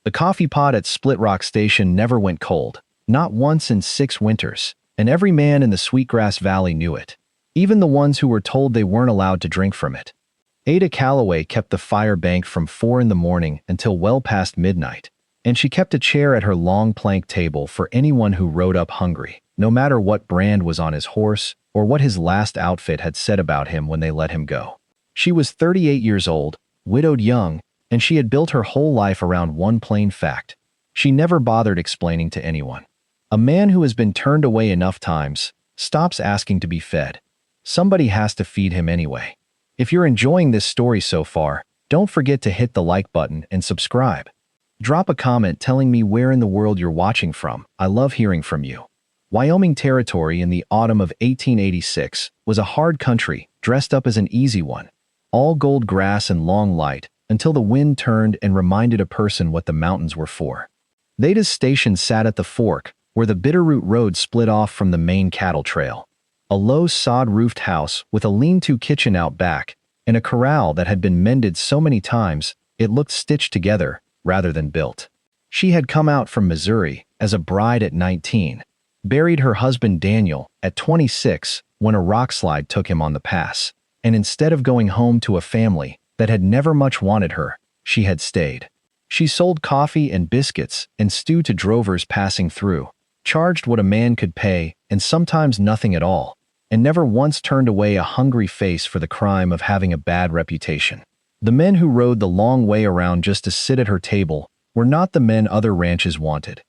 The coffee pot at Split Rock Station never went cold, not once in 6 winters, and every man in the Sweetgrass Valley knew it, even the ones who were told they weren't allowed to drink from it. Ada Calloway kept the fire banked from 4 in the morning until well past midnight, and she kept a chair at her long plank table for anyone who rode up hungry, no matter what brand was on his horse or what his last outfit had said about him when they let him go. She was 38 years old, widowed young, and she had built her whole life around one plain fact. She never bothered explaining to anyone. A man who has been turned away enough times stops asking to be fed. Somebody has to feed him anyway. If you're enjoying this story so far, don't forget to hit the like button and subscribe. Drop a comment telling me where in the world you're watching from. I love hearing from you. Wyoming Territory in the autumn of 1886 was a hard country dressed up as an easy one. All gold grass and long light until the wind turned and reminded a person what the mountains were for. Ada's station sat at the fork where the Bitterroot Road split off from the main cattle trail. A low sod-roofed house with a lean-to kitchen out back and a corral that had been mended so many times it looked stitched together rather than built. She had come out from Missouri as a bride at 19, buried her husband Daniel at 26 when a rockslide took him on the pass, and instead of going home to a family that had never much wanted her, she had stayed. She sold coffee and biscuits and stew to drovers passing through, charged what a man could pay and sometimes nothing at all, and never once turned away a hungry face for the crime of having a bad reputation. The men who rode the long way around just to sit at her table were not the men other ranches wanted.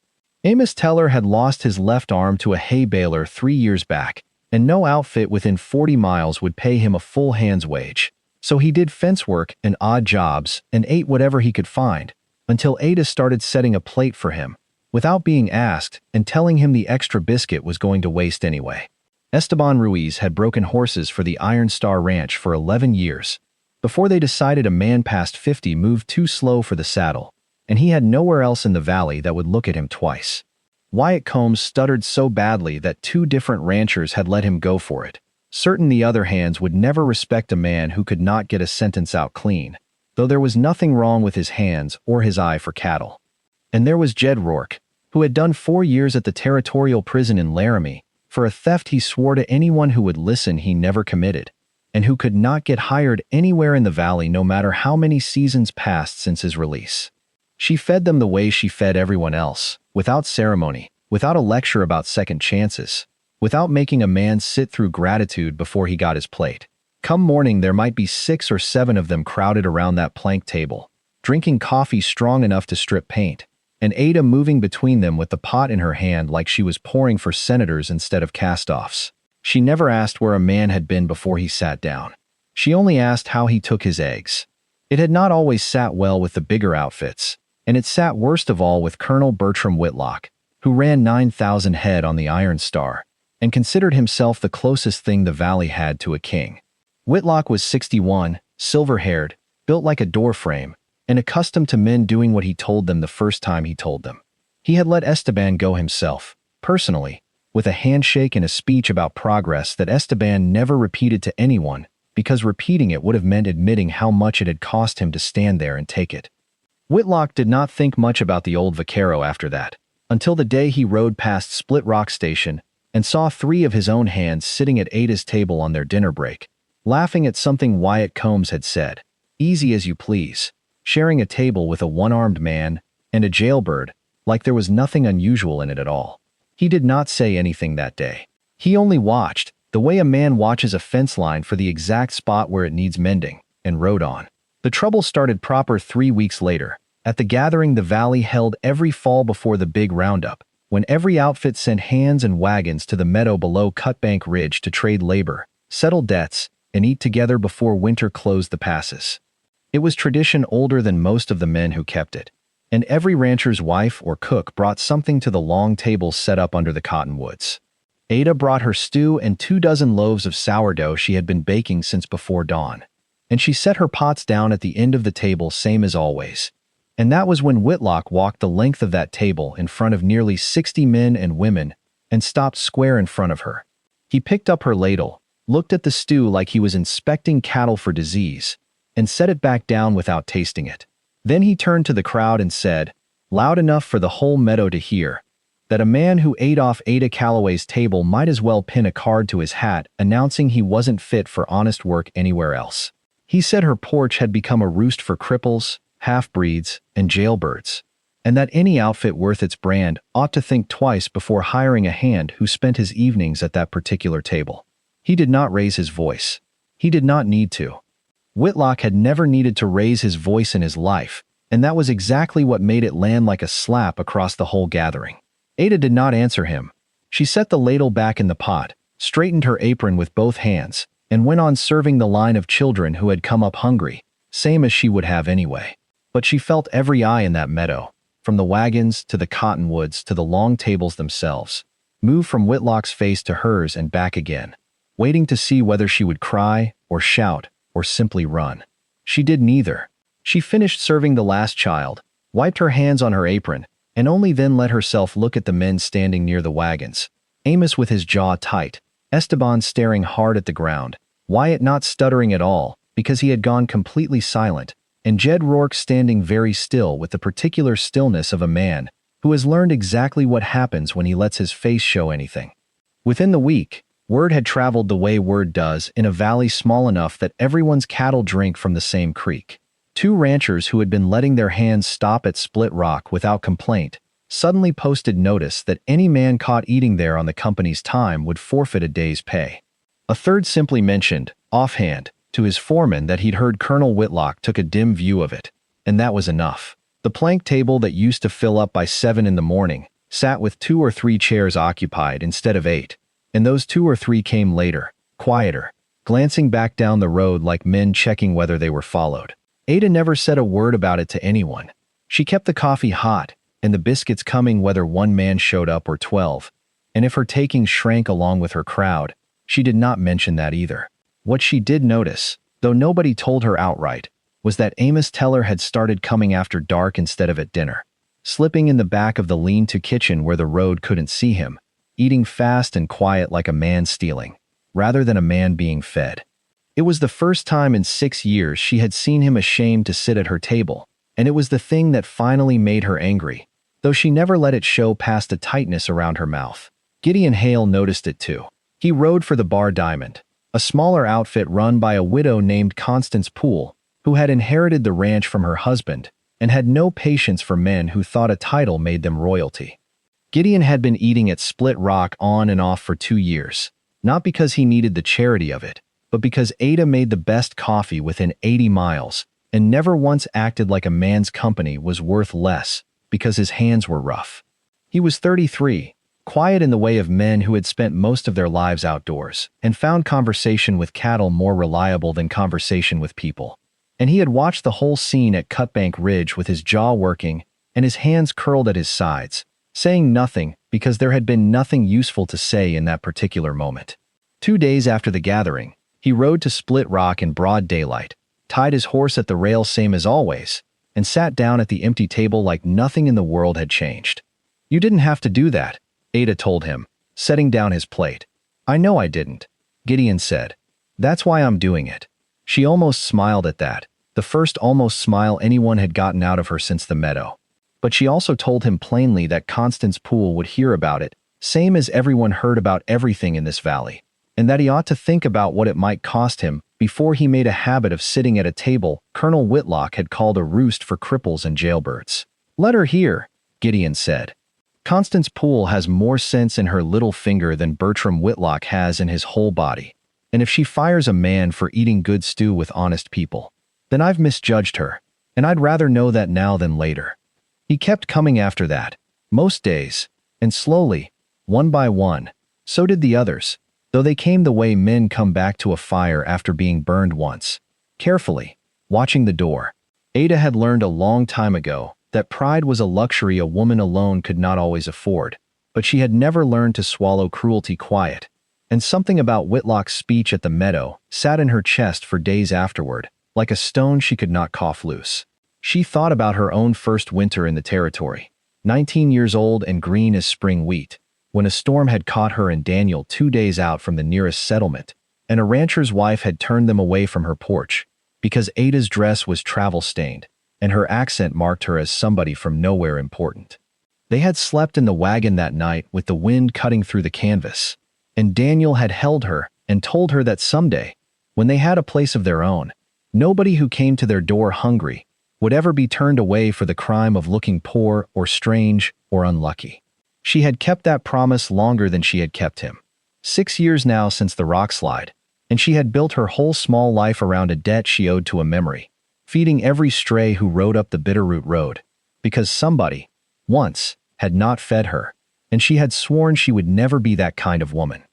Amos Teller had lost his left arm to a hay baler 3 years back, and no outfit within 40 miles would pay him a full hand's wage. So he did fence work and odd jobs and ate whatever he could find, until Ada started setting a plate for him, without being asked and telling him the extra biscuit was going to waste anyway. Esteban Ruiz had broken horses for the Iron Star Ranch for 11 years, before they decided a man past 50 moved too slow for the saddle, and he had nowhere else in the valley that would look at him twice. Wyatt Combs stuttered so badly that 2 different ranchers had let him go for it, certain the other hands would never respect a man who could not get a sentence out clean, though there was nothing wrong with his hands or his eye for cattle. And there was Jed Rourke, who had done 4 years at the Territorial Prison in Laramie for a theft he swore to anyone who would listen he never committed, and who could not get hired anywhere in the valley no matter how many seasons passed since his release. She fed them the way she fed everyone else, without ceremony, without a lecture about second chances, without making a man sit through gratitude before he got his plate. Come morning there might be 6 or 7 of them crowded around that plank table, drinking coffee strong enough to strip paint, and Ada moving between them with the pot in her hand like she was pouring for senators instead of cast-offs. She never asked where a man had been before he sat down. She only asked how he took his eggs. It had not always sat well with the bigger outfits, and it sat worst of all with Colonel Bertram Whitlock, who ran 9,000 head on the Iron Star, and considered himself the closest thing the valley had to a king. Whitlock was 61, silver-haired, built like a doorframe, and accustomed to men doing what he told them the first time he told them. He had let Esteban go himself, personally, with a handshake and a speech about progress that Esteban never repeated to anyone, because repeating it would have meant admitting how much it had cost him to stand there and take it. Whitlock did not think much about the old vaquero after that, until the day he rode past Split Rock Station and saw 3 of his own hands sitting at Ada's table on their dinner break, laughing at something Wyatt Combs had said, "Easy as you please," sharing a table with a one-armed man and a jailbird, like there was nothing unusual in it at all. He did not say anything that day. He only watched, the way a man watches a fence line for the exact spot where it needs mending, and rode on. The trouble started proper 3 weeks later, at the gathering the valley held every fall before the big roundup, when every outfit sent hands and wagons to the meadow below Cutbank Ridge to trade labor, settle debts, and eat together before winter closed the passes. It was tradition older than most of the men who kept it, and every rancher's wife or cook brought something to the long tables set up under the cottonwoods. Ada brought her stew and 24 loaves of sourdough she had been baking since before dawn, and she set her pots down at the end of the table same as always. And that was when Whitlock walked the length of that table in front of nearly 60 men and women and stopped square in front of her. He picked up her ladle, looked at the stew like he was inspecting cattle for disease, and set it back down without tasting it. Then he turned to the crowd and said, loud enough for the whole meadow to hear, that a man who ate off Ada Calloway's table might as well pin a card to his hat announcing he wasn't fit for honest work anywhere else. He said her porch had become a roost for cripples, half-breeds, and jailbirds, and that any outfit worth its brand ought to think twice before hiring a hand who spent his evenings at that particular table. He did not raise his voice. He did not need to. Whitlock had never needed to raise his voice in his life, and that was exactly what made it land like a slap across the whole gathering. Ada did not answer him. She set the ladle back in the pot, straightened her apron with both hands, and went on serving the line of children who had come up hungry, same as she would have anyway. But she felt every eye in that meadow, from the wagons to the cottonwoods to the long tables themselves, move from Whitlock's face to hers and back again, waiting to see whether she would cry or shout or simply run. She did neither. She finished serving the last child, wiped her hands on her apron, and only then let herself look at the men standing near the wagons, Amos with his jaw tight, Esteban staring hard at the ground, Wyatt not stuttering at all because he had gone completely silent, and Jed Rourke standing very still with the particular stillness of a man who has learned exactly what happens when he lets his face show anything. Within the week, word had traveled the way word does in a valley small enough that everyone's cattle drink from the same creek. Two ranchers who had been letting their hands stop at Split Rock without complaint suddenly posted notice that any man caught eating there on the company's time would forfeit a day's pay. A third simply mentioned, offhand, to his foreman that he'd heard Colonel Whitlock took a dim view of it, and that was enough. The plank table that used to fill up by 7 in the morning sat with 2 or 3 chairs occupied instead of 8, and those 2 or 3 came later, quieter, glancing back down the road like men checking whether they were followed. Ada never said a word about it to anyone. She kept the coffee hot and the biscuits coming whether one man showed up or 12, and if her takings shrank along with her crowd, she did not mention that either. What she did notice, though nobody told her outright, was that Amos Teller had started coming after dark instead of at dinner, slipping in the back of the lean-to kitchen where the road couldn't see him, eating fast and quiet like a man stealing, rather than a man being fed. It was the first time in 6 years she had seen him ashamed to sit at her table, and it was the thing that finally made her angry, though she never let it show past a tightness around her mouth. Gideon Hale noticed it too. He rode for the Bar Diamond, a smaller outfit run by a widow named Constance Poole, who had inherited the ranch from her husband and had no patience for men who thought a title made them royalty. Gideon had been eating at Split Rock on and off for 2 years, not because he needed the charity of it, but because Ada made the best coffee within 80 miles and never once acted like a man's company was worth less because his hands were rough. He was 33, quiet in the way of men who had spent most of their lives outdoors and found conversation with cattle more reliable than conversation with people. And he had watched the whole scene at Cutbank Ridge with his jaw working and his hands curled at his sides, saying nothing because there had been nothing useful to say in that particular moment. 2 days after the gathering, he rode to Split Rock in broad daylight, tied his horse at the rail same as always, and sat down at the empty table like nothing in the world had changed. "You didn't have to do that," Ada told him, setting down his plate. "I know I didn't," Gideon said. "That's why I'm doing it." She almost smiled at that, the first almost smile anyone had gotten out of her since the meadow. But she also told him plainly that Constance Poole would hear about it, same as everyone heard about everything in this valley, and that he ought to think about what it might cost him before he made a habit of sitting at a table Colonel Whitlock had called a roost for cripples and jailbirds. "Let her hear," Gideon said. "Constance Poole has more sense in her little finger than Bertram Whitlock has in his whole body, and if she fires a man for eating good stew with honest people, then I've misjudged her, and I'd rather know that now than later." He kept coming after that, most days, and slowly, one by one, so did the others, though they came the way men come back to a fire after being burned once, carefully, watching the door. Ada had learned a long time ago that pride was a luxury a woman alone could not always afford, but she had never learned to swallow cruelty quiet, and something about Whitlock's speech at the meadow sat in her chest for days afterward, like a stone she could not cough loose. She thought about her own first winter in the territory, 19 years old and green as spring wheat, when a storm had caught her and Daniel 2 days out from the nearest settlement, and a rancher's wife had turned them away from her porch because Ada's dress was travel-stained, and her accent marked her as somebody from nowhere important. They had slept in the wagon that night with the wind cutting through the canvas, and Daniel had held her and told her that someday, when they had a place of their own, nobody who came to their door hungry would ever be turned away for the crime of looking poor or strange or unlucky. She had kept that promise longer than she had kept him. 6 years now since the rock slide, and she had built her whole small life around a debt she owed to a memory, feeding every stray who rode up the Bitterroot Road, because somebody, once, had not fed her, and she had sworn she would never be that kind of woman.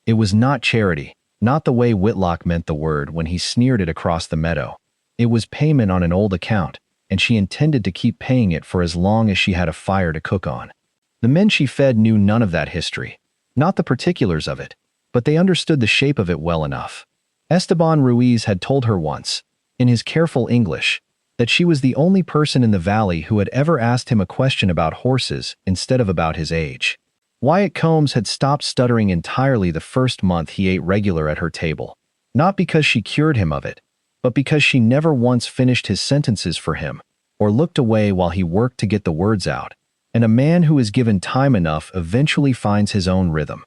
It was not charity, not the way Whitlock meant the word when he sneered it across the meadow. It was payment on an old account, and she intended to keep paying it for as long as she had a fire to cook on. The men she fed knew none of that history, not the particulars of it, but they understood the shape of it well enough. Esteban Ruiz had told her once, in his careful English, that she was the only person in the valley who had ever asked him a question about horses instead of about his age. Wyatt Combs had stopped stuttering entirely the first month he ate regular at her table, not because she cured him of it, but because she never once finished his sentences for him, or looked away while he worked to get the words out, and a man who is given time enough eventually finds his own rhythm.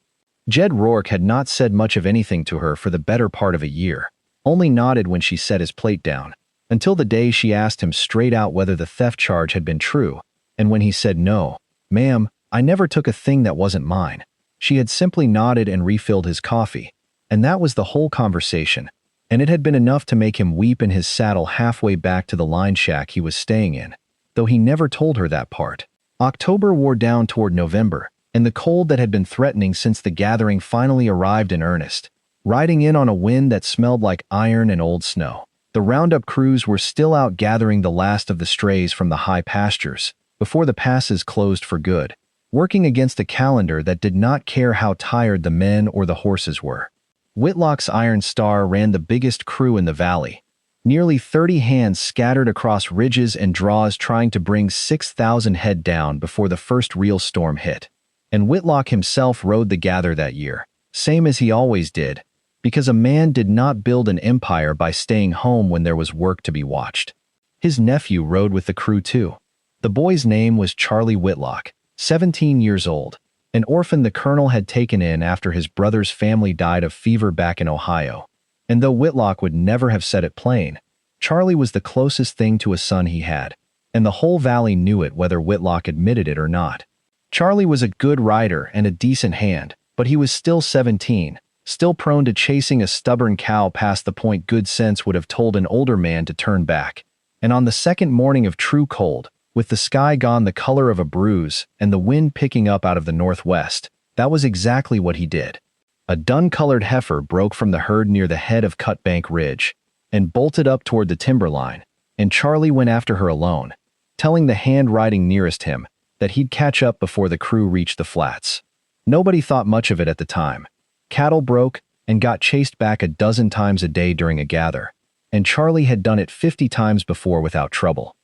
Jed Rourke had not said much of anything to her for the better part of a year, only nodded when she set his plate down, until the day she asked him straight out whether the theft charge had been true, and when he said no, "Ma'am, I never took a thing that wasn't mine," she had simply nodded and refilled his coffee, and that was the whole conversation, and it had been enough to make him weep in his saddle halfway back to the line shack he was staying in, though he never told her that part. October wore down toward November, and the cold that had been threatening since the gathering finally arrived in earnest, riding in on a wind that smelled like iron and old snow. The roundup crews were still out gathering the last of the strays from the high pastures before the passes closed for good, working against a calendar that did not care how tired the men or the horses were. Whitlock's Iron Star ran the biggest crew in the valley, nearly 30 hands scattered across ridges and draws trying to bring 6,000 head down before the first real storm hit. And Whitlock himself rode the gather that year, same as he always did, because a man did not build an empire by staying home when there was work to be watched. His nephew rode with the crew too. The boy's name was Charlie Whitlock, 17 years old, an orphan the colonel had taken in after his brother's family died of fever back in Ohio. And though Whitlock would never have said it plain, Charlie was the closest thing to a son he had, and the whole valley knew it whether Whitlock admitted it or not. Charlie was a good rider and a decent hand, but he was still 17, still prone to chasing a stubborn cow past the point good sense would have told an older man to turn back. And on the second morning of true cold, with the sky gone the color of a bruise and the wind picking up out of the northwest, that was exactly what he did. A dun-colored heifer broke from the herd near the head of Cutbank Ridge and bolted up toward the timberline, and Charlie went after her alone, telling the hand riding nearest him that he'd catch up before the crew reached the flats. Nobody thought much of it at the time. Cattle broke and got chased back a dozen times a day during a gather, and Charlie had done it 50 times before without trouble.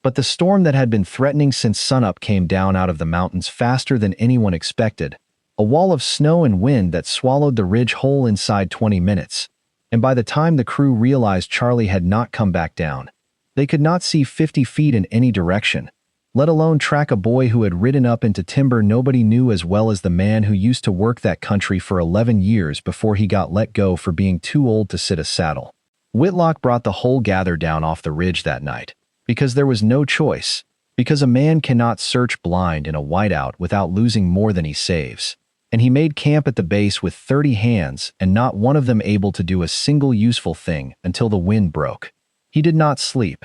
But the storm that had been threatening since sunup came down out of the mountains faster than anyone expected, a wall of snow and wind that swallowed the ridge whole inside 20 minutes, and by the time the crew realized Charlie had not come back down, they could not see 50 feet in any direction, let alone track a boy who had ridden up into timber nobody knew as well as the man who used to work that country for 11 years before he got let go for being too old to sit a saddle. Whitlock brought the whole gather down off the ridge that night, because there was no choice, because a man cannot search blind in a whiteout without losing more than he saves. And he made camp at the base with 30 hands and not one of them able to do a single useful thing until the wind broke. He did not sleep.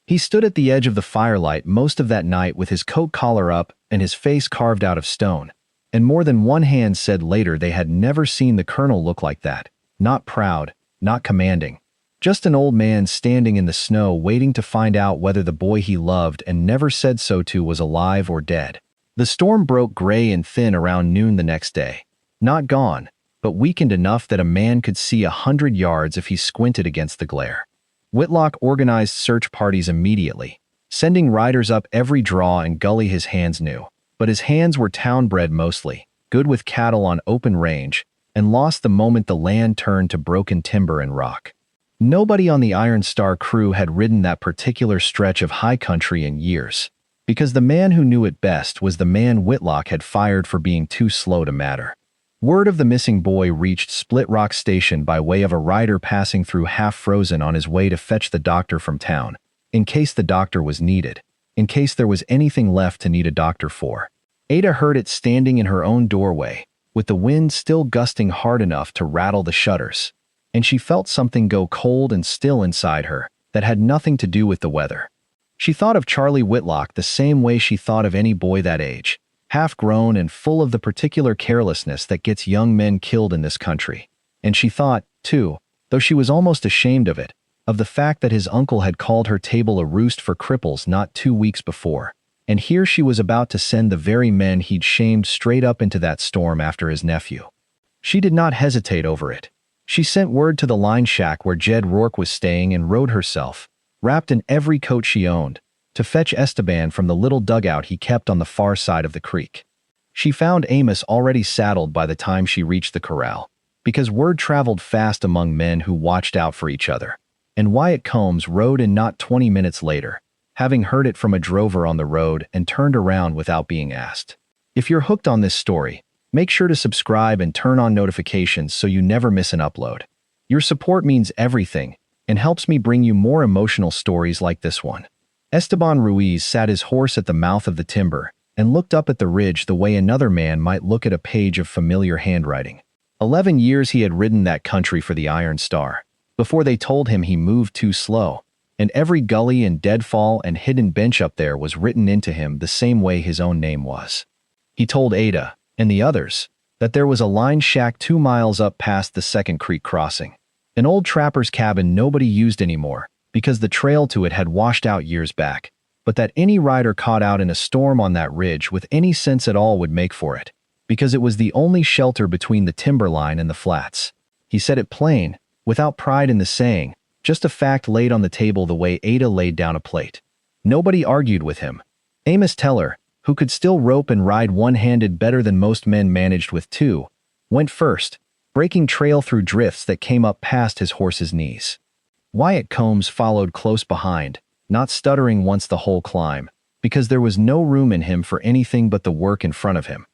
He stood at the edge of the firelight most of that night with his coat collar up and his face carved out of stone, and more than one hand said later they had never seen the colonel look like that, not proud, not commanding, just an old man standing in the snow waiting to find out whether the boy he loved and never said so to was alive or dead. The storm broke gray and thin around noon the next day, not gone, but weakened enough that a man could see 100 yards if he squinted against the glare. Whitlock organized search parties immediately, sending riders up every draw and gully his hands knew, but his hands were town-bred mostly, good with cattle on open range, and lost the moment the land turned to broken timber and rock. Nobody on the Iron Star crew had ridden that particular stretch of high country in years, because the man who knew it best was the man Whitlock had fired for being too slow to matter. Word of the missing boy reached Split Rock Station by way of a rider passing through half-frozen on his way to fetch the doctor from town, in case the doctor was needed, in case there was anything left to need a doctor for. Ada heard it standing in her own doorway, with the wind still gusting hard enough to rattle the shutters, and she felt something go cold and still inside her that had nothing to do with the weather. She thought of Charlie Whitlock the same way she thought of any boy that age, half-grown and full of the particular carelessness that gets young men killed in this country. And she thought, too, though she was almost ashamed of it, of the fact that his uncle had called her table a roost for cripples not 2 weeks before, and here she was about to send the very men he'd shamed straight up into that storm after his nephew. She did not hesitate over it. She sent word to the line shack where Jed Rourke was staying and rode herself, wrapped in every coat she owned, to fetch Esteban from the little dugout he kept on the far side of the creek. She found Amos already saddled by the time she reached the corral, because word traveled fast among men who watched out for each other, and Wyatt Combs rode in not 20 minutes later, having heard it from a drover on the road and turned around without being asked. If you're hooked on this story, make sure to subscribe and turn on notifications so you never miss an upload. Your support means everything and helps me bring you more emotional stories like this one. Esteban Ruiz sat his horse at the mouth of the timber and looked up at the ridge the way another man might look at a page of familiar handwriting. 11 years he had ridden that country for the Iron Star, before they told him he moved too slow, and every gully and deadfall and hidden bench up there was written into him the same way his own name was. He told Ada, and the others, that there was a line shack 2 miles up past the Second Creek crossing, an old trapper's cabin nobody used anymore, because the trail to it had washed out years back, but that any rider caught out in a storm on that ridge with any sense at all would make for it, because it was the only shelter between the timberline and the flats. He said it plain, without pride in the saying, just a fact laid on the table the way Ada laid down a plate. Nobody argued with him. Amos Teller, who could still rope and ride one-handed better than most men managed with two, went first, breaking trail through drifts that came up past his horse's knees. Wyatt Combs followed close behind, not stuttering once the whole climb, because there was no room in him for anything but the work in front of him.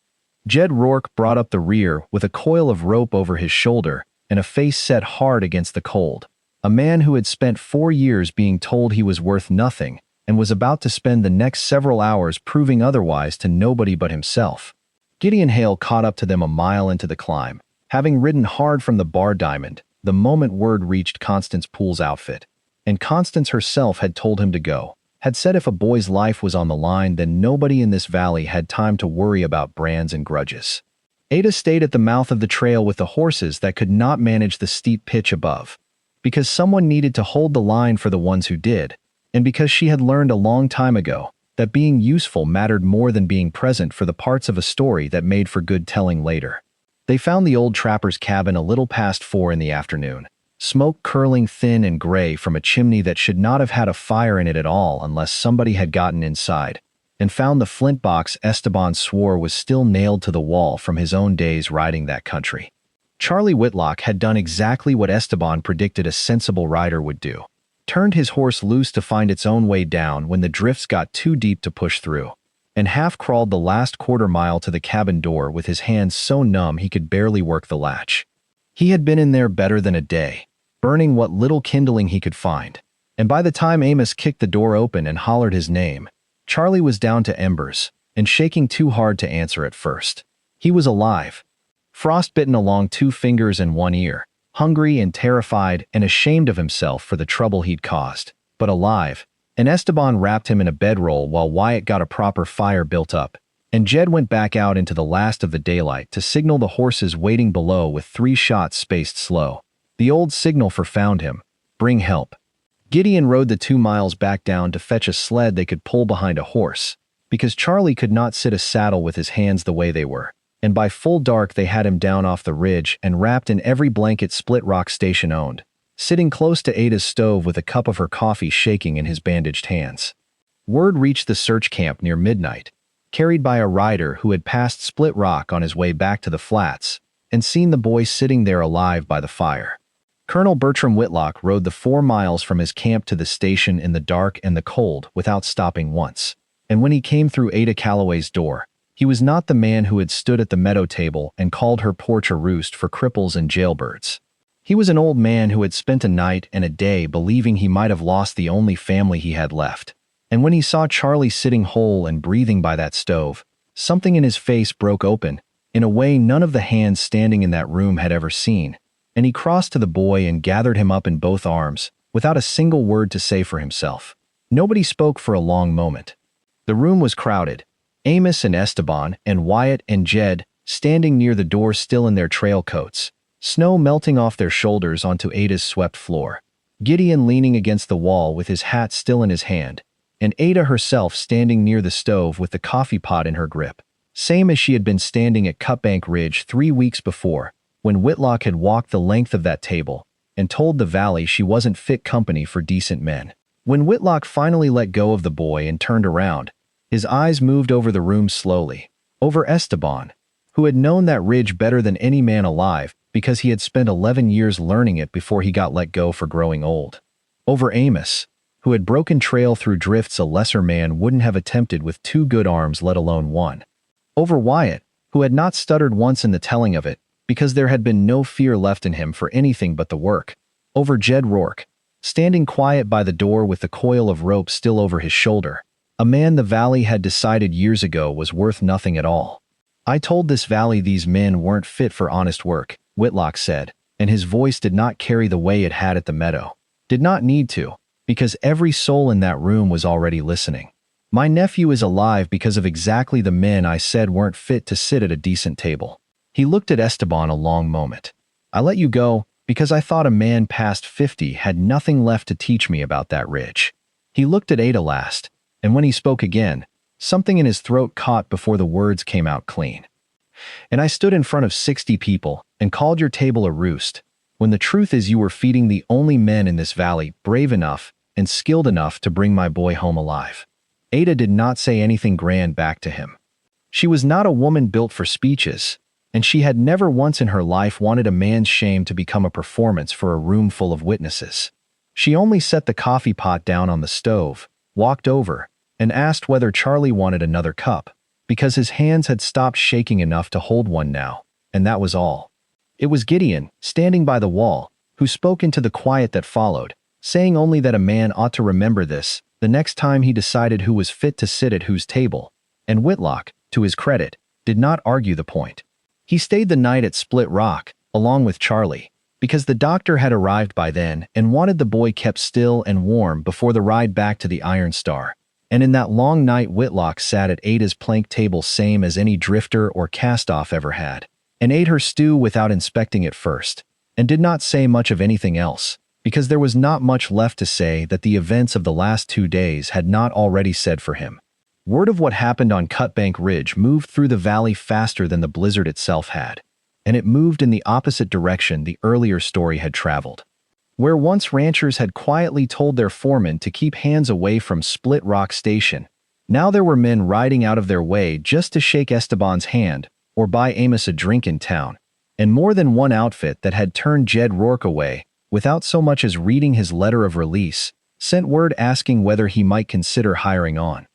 Jed Rourke brought up the rear with a coil of rope over his shoulder and a face set hard against the cold, a man who had spent 4 years being told he was worth nothing and was about to spend the next several hours proving otherwise to nobody but himself. Gideon Hale caught up to them a mile into the climb, having ridden hard from the Bar Diamond the moment word reached Constance Poole's outfit, and Constance herself had told him to go, had said if a boy's life was on the line then nobody in this valley had time to worry about brands and grudges. Ada stayed at the mouth of the trail with the horses that could not manage the steep pitch above, because someone needed to hold the line for the ones who did, and because she had learned a long time ago that being useful mattered more than being present for the parts of a story that made for good telling later. They found the old trapper's cabin a little past 4 in the afternoon, smoke curling thin and gray from a chimney that should not have had a fire in it at all unless somebody had gotten inside, and found the flint box Esteban swore was still nailed to the wall from his own days riding that country. Charlie Whitlock had done exactly what Esteban predicted a sensible rider would do, turned his horse loose to find its own way down when the drifts got too deep to push through, and half-crawled the last quarter-mile to the cabin door with his hands so numb he could barely work the latch. He had been in there better than a day, burning what little kindling he could find, and by the time Amos kicked the door open and hollered his name, Charlie was down to embers and shaking too hard to answer at first. He was alive, frostbitten along 2 fingers and 1 ear, hungry and terrified and ashamed of himself for the trouble he'd caused, but alive, and Esteban wrapped him in a bedroll while Wyatt got a proper fire built up, and Jed went back out into the last of the daylight to signal the horses waiting below with 3 shots spaced slow. The old signal for found him, bring help. Gideon rode the 2 miles back down to fetch a sled they could pull behind a horse, because Charlie could not sit a saddle with his hands the way they were, and by full dark they had him down off the ridge and wrapped in every blanket Split Rock Station owned, sitting close to Ada's stove with a cup of her coffee shaking in his bandaged hands. Word reached the search camp near midnight, carried by a rider who had passed Split Rock on his way back to the flats and seen the boy sitting there alive by the fire. Colonel Bertram Whitlock rode the 4 miles from his camp to the station in the dark and the cold without stopping once. And when he came through Ada Calloway's door, he was not the man who had stood at the meadow table and called her porch a roost for cripples and jailbirds. He was an old man who had spent a night and a day believing he might have lost the only family he had left. And when he saw Charlie sitting whole and breathing by that stove, something in his face broke open, in a way none of the hands standing in that room had ever seen, and he crossed to the boy and gathered him up in both arms, without a single word to say for himself. Nobody spoke for a long moment. The room was crowded. Amos and Esteban and Wyatt and Jed standing near the door still in their trail coats, snow melting off their shoulders onto Ada's swept floor. Gideon leaning against the wall with his hat still in his hand, and Ada herself standing near the stove with the coffee pot in her grip, same as she had been standing at Cutbank Ridge 3 weeks before, when Whitlock had walked the length of that table and told the valley she wasn't fit company for decent men. When Whitlock finally let go of the boy and turned around, his eyes moved over the room slowly, over Esteban, who had known that ridge better than any man alive because he had spent 11 years learning it before he got let go for growing old, over Amos, who had broken trail through drifts a lesser man wouldn't have attempted with 2 good arms, let alone 1, over Wyatt, who had not stuttered once in the telling of it because there had been no fear left in him for anything but the work, over Jed Rourke, standing quiet by the door with the coil of rope still over his shoulder, a man the valley had decided years ago was worth nothing at all. I told this valley these men weren't fit for honest work, Whitlock said, and his voice did not carry the way it had at the meadow. Did not need to, because every soul in that room was already listening. My nephew is alive because of exactly the men I said weren't fit to sit at a decent table. He looked at Esteban a long moment. I let you go because I thought a man past 50 had nothing left to teach me about that ridge. He looked at Ada last, and when he spoke again, something in his throat caught before the words came out clean. And I stood in front of 60 people and called your table a roost, when the truth is you were feeding the only men in this valley brave enough and skilled enough to bring my boy home alive. Ada did not say anything grand back to him. She was not a woman built for speeches, and she had never once in her life wanted a man's shame to become a performance for a room full of witnesses. She only set the coffee pot down on the stove, walked over, and asked whether Charlie wanted another cup, because his hands had stopped shaking enough to hold one now, and that was all. It was Gideon, standing by the wall, who spoke into the quiet that followed, saying only that a man ought to remember this the next time he decided who was fit to sit at whose table, and Whitlock, to his credit, did not argue the point. He stayed the night at Split Rock, along with Charlie, because the doctor had arrived by then and wanted the boy kept still and warm before the ride back to the Iron Star. And in that long night Whitlock sat at Ada's plank table same as any drifter or cast-off ever had, and ate her stew without inspecting it first, and did not say much of anything else, because there was not much left to say that the events of the last 2 days had not already said for him. Word of what happened on Cutbank Ridge moved through the valley faster than the blizzard itself had, and it moved in the opposite direction the earlier story had traveled. Where once ranchers had quietly told their foremen to keep hands away from Split Rock Station, now there were men riding out of their way just to shake Esteban's hand or buy Amos a drink in town, and more than one outfit that had turned Jed Rourke away, without so much as reading his letter of release, sent word asking whether he might consider hiring on.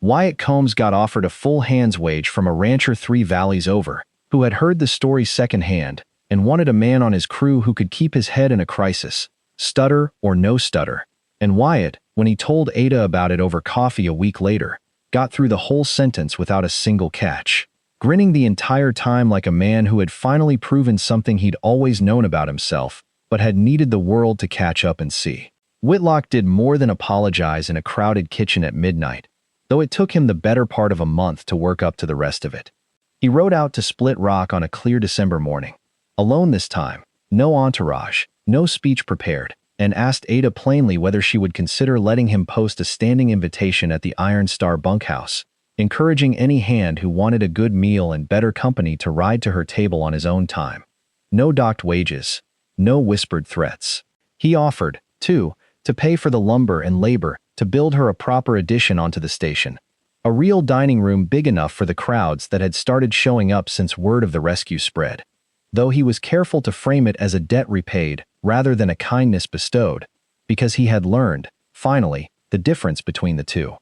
Wyatt Combs got offered a full hand's wage from a rancher 3 valleys over, who had heard the story secondhand, and wanted a man on his crew who could keep his head in a crisis, stutter or no stutter. And Wyatt, when he told Ada about it over coffee a week later, got through the whole sentence without a single catch, grinning the entire time like a man who had finally proven something he'd always known about himself, but had needed the world to catch up and see. Whitlock did more than apologize in a crowded kitchen at midnight, though it took him the better part of a month to work up to the rest of it. He rode out to Split Rock on a clear December morning, alone this time, no entourage, no speech prepared, and asked Ada plainly whether she would consider letting him post a standing invitation at the Iron Star bunkhouse, encouraging any hand who wanted a good meal and better company to ride to her table on his own time. No docked wages, no whispered threats. He offered, too, to pay for the lumber and labor to build her a proper addition onto the station, a real dining room big enough for the crowds that had started showing up since word of the rescue spread. though he was careful to frame it as a debt repaid rather than a kindness bestowed, because he had learned, finally, the difference between the two.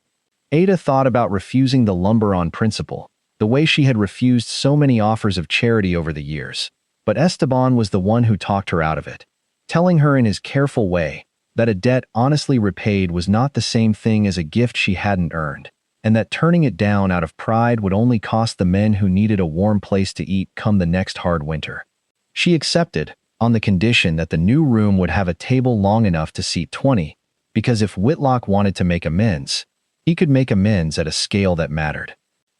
Ada thought about refusing the lumber on principle, the way she had refused so many offers of charity over the years. But Esteban was the one who talked her out of it, telling her in his careful way that a debt honestly repaid was not the same thing as a gift she hadn't earned, and that turning it down out of pride would only cost the men who needed a warm place to eat come the next hard winter. She accepted, on the condition that the new room would have a table long enough to seat 20, because if Whitlock wanted to make amends, he could make amends at a scale that mattered.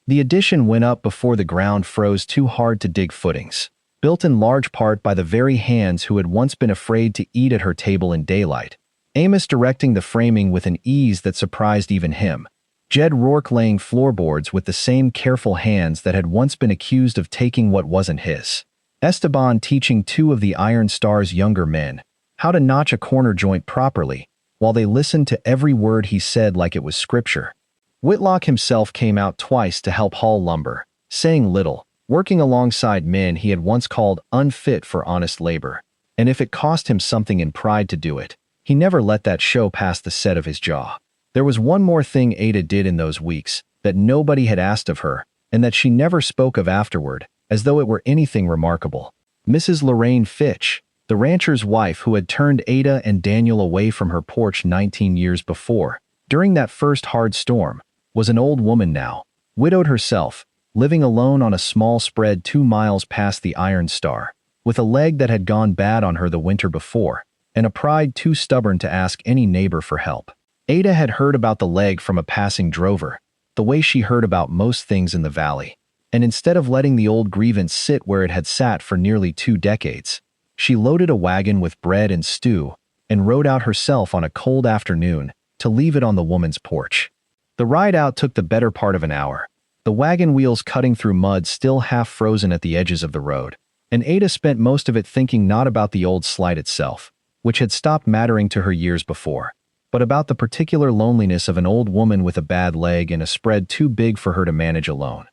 The addition went up before the ground froze too hard to dig footings, built in large part by the very hands who had once been afraid to eat at her table in daylight, Amos directing the framing with an ease that surprised even him, Jed Rourke laying floorboards with the same careful hands that had once been accused of taking what wasn't his, Esteban teaching two of the Iron Star's younger men how to notch a corner joint properly, while they listened to every word he said like it was scripture. Whitlock himself came out twice to help haul lumber, saying little, working alongside men he had once called unfit for honest labor, and if it cost him something in pride to do it, he never let that show past the set of his jaw. There was one more thing Ada did in those weeks that nobody had asked of her, and that she never spoke of afterward, as though it were anything remarkable. Mrs. Lorraine Fitch, the rancher's wife who had turned Ada and Daniel away from her porch 19 years before, during that first hard storm, was an old woman now, widowed herself, living alone on a small spread 2 miles past the Iron Star, with a leg that had gone bad on her the winter before, and a pride too stubborn to ask any neighbor for help. Ada had heard about the leg from a passing drover, the way she heard about most things in the valley, and instead of letting the old grievance sit where it had sat for nearly 2 decades, she loaded a wagon with bread and stew and rode out herself on a cold afternoon to leave it on the woman's porch. The ride out took the better part of an hour, the wagon wheels cutting through mud still half frozen at the edges of the road, and Ada spent most of it thinking not about the old slight itself, which had stopped mattering to her years before, but about the particular loneliness of an old woman with a bad leg and a spread too big for her to manage alone.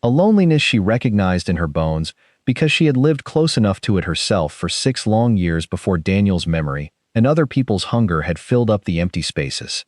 A loneliness she recognized in her bones because she had lived close enough to it herself for 6 long years before Daniel's memory and other people's hunger had filled up the empty spaces.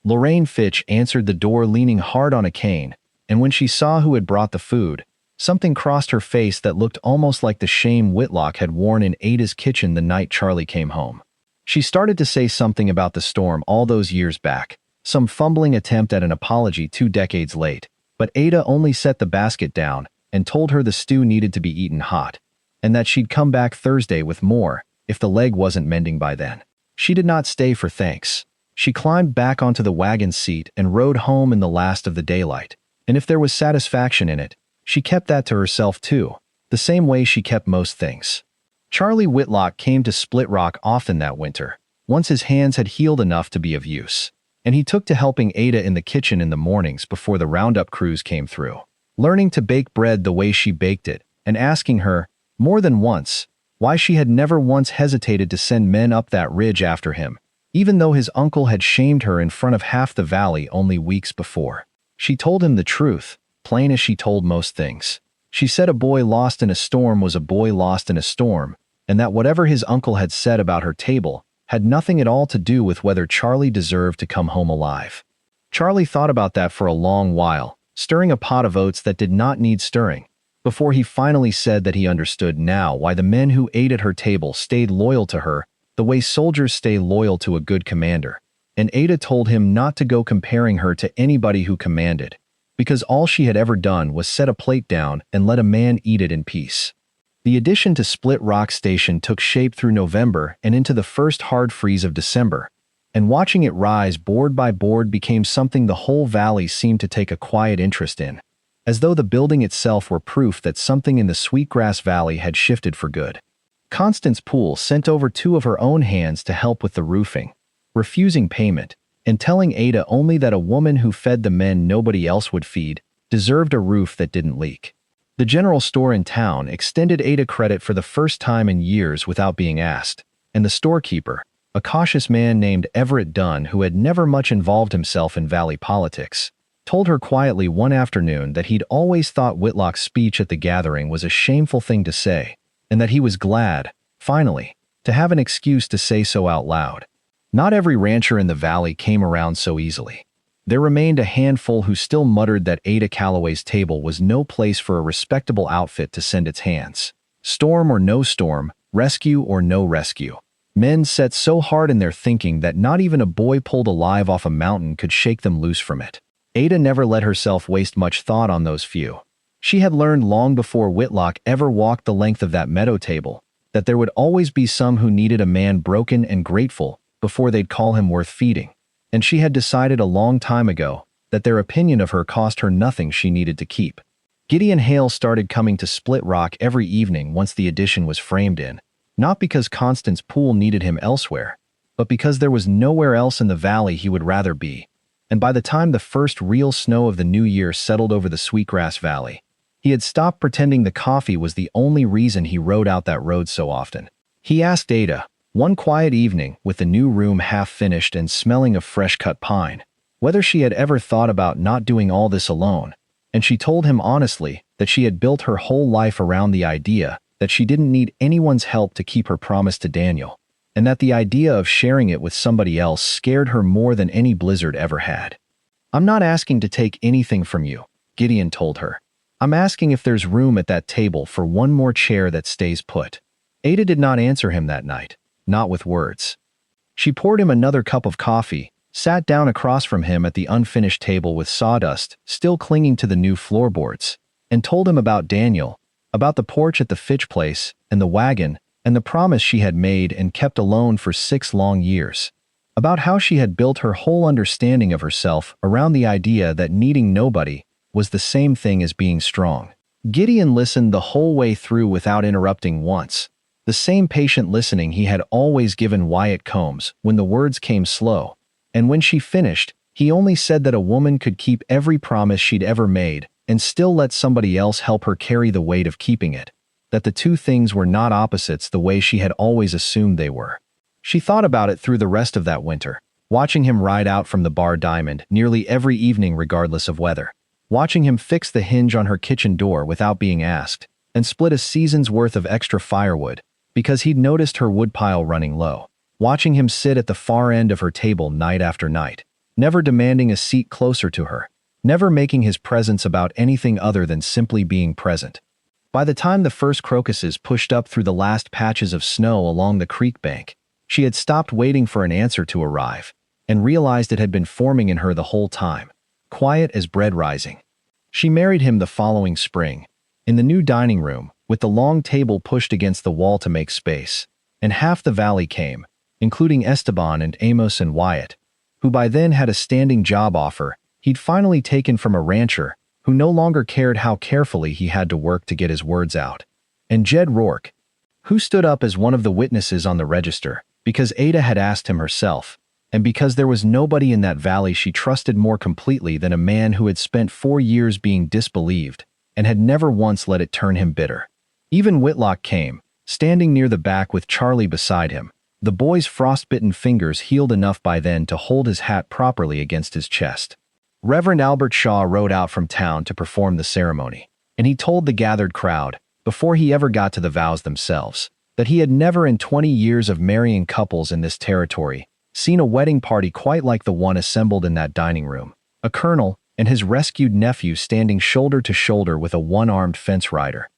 Lorraine Fitch answered the door leaning hard on a cane, and when she saw who had brought the food, something crossed her face that looked almost like the shame Whitlock had worn in Ada's kitchen the night Charlie came home. She started to say something about the storm all those years back, some fumbling attempt at an apology 2 decades late, but Ada only set the basket down and told her the stew needed to be eaten hot, and that she'd come back Thursday with more if the leg wasn't mending by then. She did not stay for thanks. She climbed back onto the wagon seat and rode home in the last of the daylight, and if there was satisfaction in it, she kept that to herself too, the same way she kept most things. Charlie Whitlock came to Split Rock often that winter, once his hands had healed enough to be of use, and he took to helping Ada in the kitchen in the mornings before the roundup crews came through, learning to bake bread the way she baked it, and asking her, more than once, why she had never once hesitated to send men up that ridge after him, even though his uncle had shamed her in front of half the valley only weeks before. She told him the truth, plain as she told most things. She said a boy lost in a storm was a boy lost in a storm, and that whatever his uncle had said about her table had nothing at all to do with whether Charlie deserved to come home alive. Charlie thought about that for a long while, stirring a pot of oats that did not need stirring, before he finally said that he understood now why the men who ate at her table stayed loyal to her the way soldiers stay loyal to a good commander, and Ada told him not to go comparing her to anybody who commanded, because all she had ever done was set a plate down and let a man eat it in peace. The addition to Split Rock Station took shape through November and into the first hard freeze of December, and watching it rise board by board became something the whole valley seemed to take a quiet interest in, as though the building itself were proof that something in the Sweetgrass Valley had shifted for good. Constance Poole sent over 2 of her own hands to help with the roofing, refusing payment, and telling Ada only that a woman who fed the men nobody else would feed deserved a roof that didn't leak. The general store in town extended Ada credit for the first time in years without being asked, and the storekeeper, a cautious man named Everett Dunn who had never much involved himself in valley politics, told her quietly one afternoon that he'd always thought Whitlock's speech at the gathering was a shameful thing to say, and that he was glad, finally, to have an excuse to say so out loud. Not every rancher in the valley came around so easily. There remained a handful who still muttered that Ada Calloway's table was no place for a respectable outfit to send its hands. Storm or no storm, rescue or no rescue. Men set so hard in their thinking that not even a boy pulled alive off a mountain could shake them loose from it. Ada never let herself waste much thought on those few. She had learned long before Whitlock ever walked the length of that meadow table that there would always be some who needed a man broken and grateful before they'd call him worth feeding, and she had decided a long time ago that their opinion of her cost her nothing she needed to keep. Gideon Hale started coming to Split Rock every evening once the addition was framed in, not because Constance Poole needed him elsewhere, but because there was nowhere else in the valley he would rather be, and by the time the first real snow of the new year settled over the Sweetgrass Valley, he had stopped pretending the coffee was the only reason he rode out that road so often. He asked Ada, one quiet evening with the new room half finished and smelling of fresh-cut pine, whether she had ever thought about not doing all this alone, and she told him honestly that she had built her whole life around the idea that she didn't need anyone's help to keep her promise to Daniel, and that the idea of sharing it with somebody else scared her more than any blizzard ever had. "I'm not asking to take anything from you," Gideon told her. "I'm asking if there's room at that table for one more chair that stays put." Ada did not answer him that night, not with words. She poured him another cup of coffee, sat down across from him at the unfinished table with sawdust still clinging to the new floorboards, and told him about Daniel, about the porch at the Fitch place, and the wagon, and the promise she had made and kept alone for 6 long years, about how she had built her whole understanding of herself around the idea that needing nobody was the same thing as being strong. Gideon listened the whole way through without interrupting once, the same patient listening he had always given Wyatt Combs when the words came slow, and when she finished, he only said that a woman could keep every promise she'd ever made and still let somebody else help her carry the weight of keeping it, that the two things were not opposites the way she had always assumed they were. She thought about it through the rest of that winter, watching him ride out from the Bar Diamond nearly every evening regardless of weather, watching him fix the hinge on her kitchen door without being asked, and split a season's worth of extra firewood because he'd noticed her woodpile running low, watching him sit at the far end of her table night after night, never demanding a seat closer to her, never making his presence about anything other than simply being present. By the time the first crocuses pushed up through the last patches of snow along the creek bank, she had stopped waiting for an answer to arrive and realized it had been forming in her the whole time, quiet as bread rising. She married him the following spring, in the new dining room, with the long table pushed against the wall to make space, and half the valley came, including Esteban and Amos and Wyatt, who by then had a standing job offer he'd finally taken from a rancher who no longer cared how carefully he had to work to get his words out, and Jed Rourke, who stood up as one of the witnesses on the register because Ada had asked him herself, and because there was nobody in that valley she trusted more completely than a man who had spent 4 years being disbelieved and had never once let it turn him bitter. Even Whitlock came, standing near the back with Charlie beside him, the boy's frostbitten fingers healed enough by then to hold his hat properly against his chest. Reverend Albert Shaw rode out from town to perform the ceremony, and he told the gathered crowd, before he ever got to the vows themselves, that he had never in 20 years of marrying couples in this territory seen a wedding party quite like the one assembled in that dining room, a colonel and his rescued nephew standing shoulder to shoulder with a one-armed fence rider,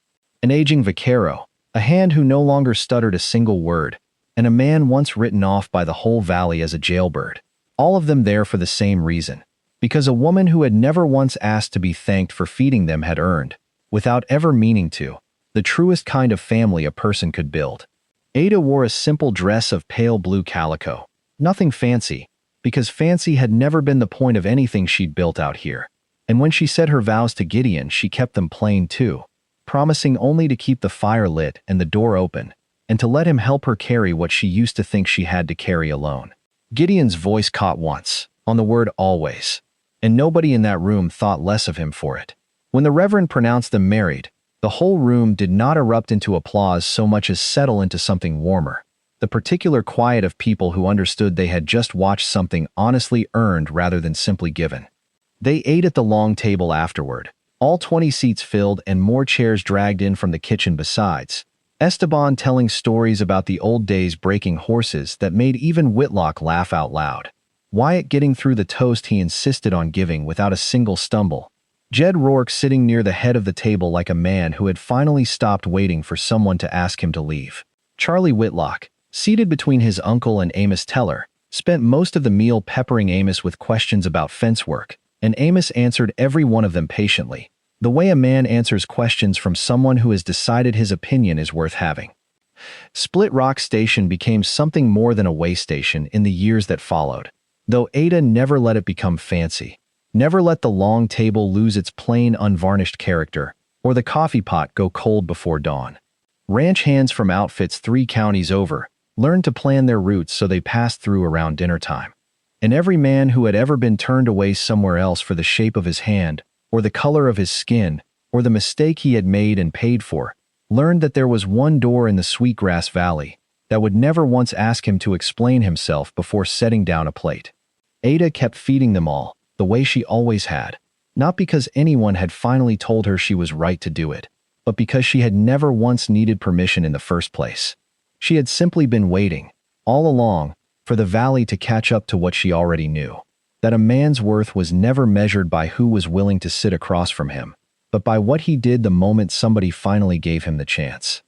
an aging vaquero, a hand who no longer stuttered a single word, and a man once written off by the whole valley as a jailbird, all of them there for the same reason, because a woman who had never once asked to be thanked for feeding them had earned, without ever meaning to, the truest kind of family a person could build. Ada wore a simple dress of pale blue calico, nothing fancy, because fancy had never been the point of anything she'd built out here, and when she said her vows to Gideon she kept them plain too, promising only to keep the fire lit and the door open, and to let him help her carry what she used to think she had to carry alone. Gideon's voice caught once, on the word always, and nobody in that room thought less of him for it. When the Reverend pronounced them married, the whole room did not erupt into applause so much as settle into something warmer, the particular quiet of people who understood they had just watched something honestly earned rather than simply given. They ate at the long table afterward, all 20 seats filled and more chairs dragged in from the kitchen besides, Esteban telling stories about the old days breaking horses that made even Whitlock laugh out loud. Wyatt getting through the toast he insisted on giving without a single stumble. Jed Rourke sitting near the head of the table like a man who had finally stopped waiting for someone to ask him to leave. Charlie Whitlock, seated between his uncle and Amos Teller, spent most of the meal peppering Amos with questions about fence work, and Amos answered every one of them patiently, the way a man answers questions from someone who has decided his opinion is worth having. Split Rock Station became something more than a way station in the years that followed, though Ada never let it become fancy, never let the long table lose its plain, unvarnished character, or the coffee pot go cold before dawn. Ranch hands from outfits 3 counties over learned to plan their routes so they passed through around dinner time. And every man who had ever been turned away somewhere else for the shape of his hand, or the color of his skin, or the mistake he had made and paid for, learned that there was one door in the Sweetgrass Valley that would never once ask him to explain himself before setting down a plate. Ada kept feeding them all, the way she always had, not because anyone had finally told her she was right to do it, but because she had never once needed permission in the first place. She had simply been waiting, all along, for the valley to catch up to what she already knew, that a man's worth was never measured by who was willing to sit across from him, but by what he did the moment somebody finally gave him the chance.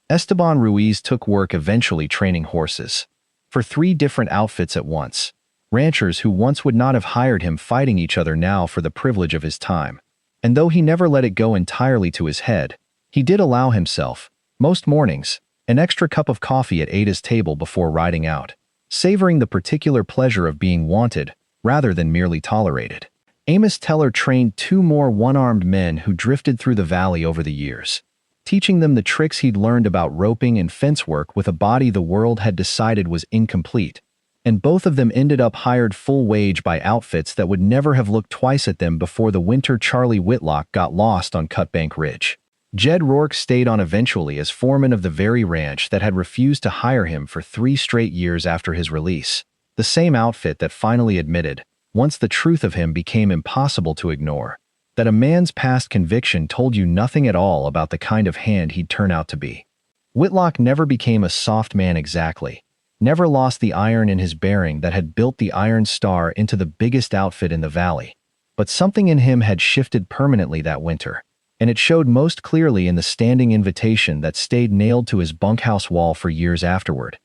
Esteban Ruiz took work eventually training horses, for 3 different outfits at once, ranchers who once would not have hired him fighting each other now for the privilege of his time. And though he never let it go entirely to his head, he did allow himself, most mornings, an extra cup of coffee at Ada's table before riding out, savoring the particular pleasure of being wanted rather than merely tolerated. Amos Teller trained 2 more one-armed men who drifted through the valley over the years, teaching them the tricks he'd learned about roping and fence work with a body the world had decided was incomplete, and both of them ended up hired full wage by outfits that would never have looked twice at them before the winter Charlie Whitlock got lost on Cutbank Ridge. Jed Rourke stayed on eventually as foreman of the very ranch that had refused to hire him for 3 straight years after his release, the same outfit that finally admitted, once the truth of him became impossible to ignore, that a man's past conviction told you nothing at all about the kind of hand he'd turn out to be. Whitlock never became a soft man exactly, never lost the iron in his bearing that had built the Iron Star into the biggest outfit in the valley, but something in him had shifted permanently that winter, and it showed most clearly in the standing invitation that stayed nailed to his bunkhouse wall for years afterward,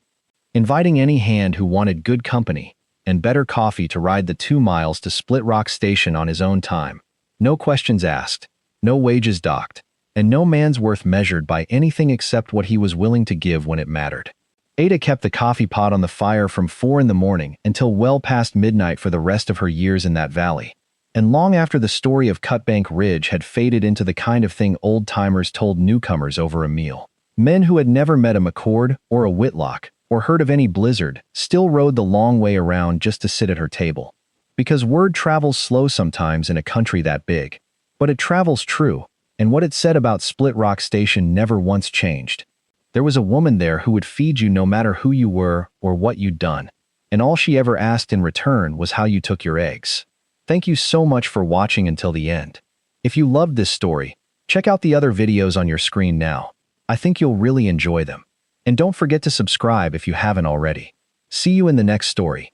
inviting any hand who wanted good company and better coffee to ride the 2 miles to Split Rock Station on his own time. No questions asked, no wages docked, and no man's worth measured by anything except what he was willing to give when it mattered. Ada kept the coffee pot on the fire from 4 in the morning until well past midnight for the rest of her years in that valley, and long after the story of Cutbank Ridge had faded into the kind of thing old-timers told newcomers over a meal. Men who had never met a McCord or a Whitlock or heard of any Blizzard still rode the long way around just to sit at her table. Because word travels slow sometimes in a country that big, but it travels true, and what it said about Split Rock Station never once changed. There was a woman there who would feed you no matter who you were or what you'd done, and all she ever asked in return was how you took your eggs. Thank you so much for watching until the end. If you loved this story, check out the other videos on your screen now. I think you'll really enjoy them. And don't forget to subscribe if you haven't already. See you in the next story.